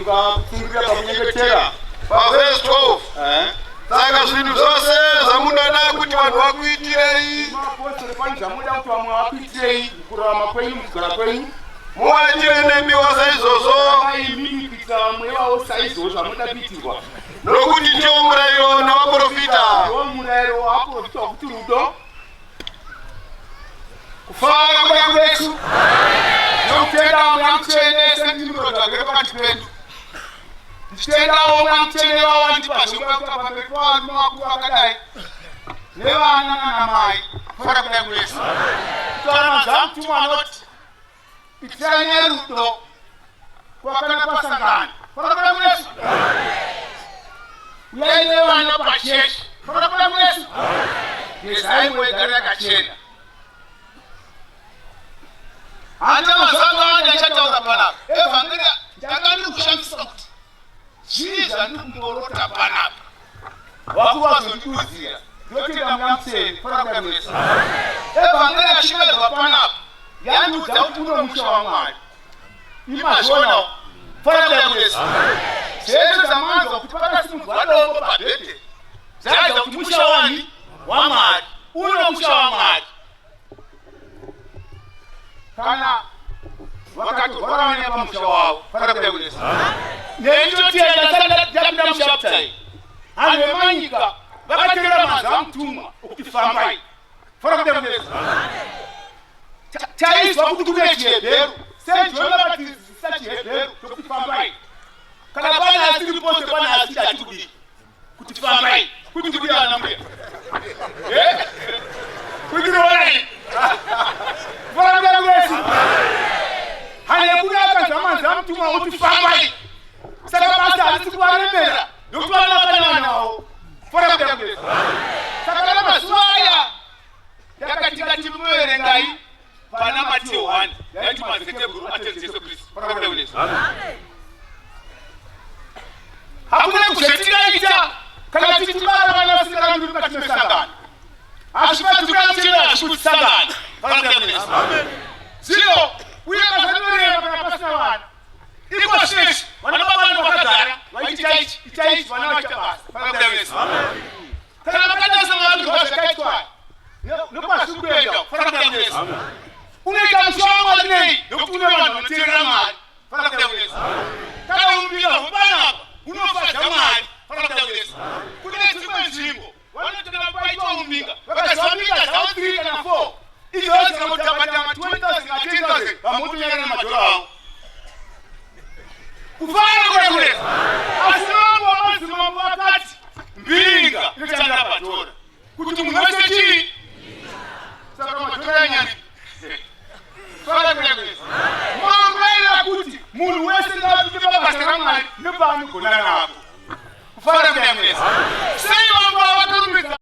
Tunga kufungiria pakunyengetera. Verse 12. Saka zvinhu zvose zvamunoda kuti vanhu vakuitirei. Maapostoli pani zvamunoda kuti vamwe vakuitirei mukurarama kwenyu, mukugara kwenyu. Muvaitire nemiwo saizvozvo. Vaimiri kuita vamwe vavo saizvozvo zvamunoda kuitirwa. Nokuti ndiwo murayiro navaprofita. Ndiwo murayiro wavaprofita wokuti rudo, Kufara kuda kwesu. nokutenda Mweya Mutsvene sendimiro dzagere pakati pedu. Tichitendawo Mweya Mutsvene wawandipazve kuita pamberi pavarume vakuru vakadai nevana nanamai. Kufara kuda kwesu. Kutaura mazwi amutumwa anoti itirani nerudo kwakana pasangana. Kufara kuda kwesu. Uyai nevana pachechi. Kufara kuda kwesu. Gezai mwegare yakachena. Hata mazvato anga achataura panapa. Evhangeri ndakandiri kushandisa kuti zvii zvandiri kumborota panapa. Vakuru vazondiudzira ndotenda Mweya Mutsvene. Kufara kuda kwesu. Evhangeri achivedzwa panapa. Yandiudza kuti uno musha waMwari. Imazvonawo. Kufara kuda kwesu. Zvese zvamanzwa kuti pakasimudzwa dombo pabhedhe. Zvaidza kuti musha wani? waMwari. Uno musha waMwari. Kana Vakatorwara nepamusha wavo. Kufara kuda kwesu. nendotenda sandapinda mushaptai. Vanhu vemanyika vakatenda mazwi amutumwa okuti fambai. Kufara kuda kwesu. Taizwa kuti kune chiHebheru. Sei John vakatidzidzisa chiHebheru chokuti fambai? Kana pana asiri pose pana asiri achikudii kuti fambai. Kuti ndikudi vana mbuya. Kuti ndivonai. Kufara kuda kwesu. Hanya kuda akanzwa mazwi amutumwa okuti fambai. Saka basa harisi kuvaremera nokuti vanakana navo. Kufara kuda kwesu. Saka namazuva aya Yakati ngati muverengai pana Mateo 1. Yaiti mazitebhuru ateri Jesu Kristu. Kufara kuda kwesu. hakuna kuzvetingaita kana tichibara vana vasingarambiri mukati mesangano. Hazvifadzi Mweya Mutsvene hazvikutisangana. Kufara kuda kwesu. Zvino uye kazvanoreva kana pasina vana. Iko sheshe vana vavanhu vakagara vaiti itaichi vana vachiita basa. Kufara kuda kwesu. Kana vakatarisa mavandirwa zvakaitwa nokwazvi kuenda. Kufara kuda kwesu. Unoita musha waMwari nei nokuti une vanhu vanoteerera Mwari. Kufara kuda kwesu. Kana umbika hwepanapa unofadza Mwari. Kufara kuda kwesu. Kune dzimwe nzvimbo vanotenda paitwa umbika vakaziva mbika dzavo 3 kana 4 izvozvo zvikamutama 20,000 kana 10,000 vamutonyarira nemadhora avo. Kufara kuda kwesu. Asi mambo wamadzimambo vakati mbinga inotandira padhora kuti munhu wese chii. Saka madhora anyari. Kufara kuda kwesu. Mambo aida kuti munhu wese ngapinde pabasa raMwari nepaanogona napo. Kufara kuda kwesu. Sei mambo avatorumidza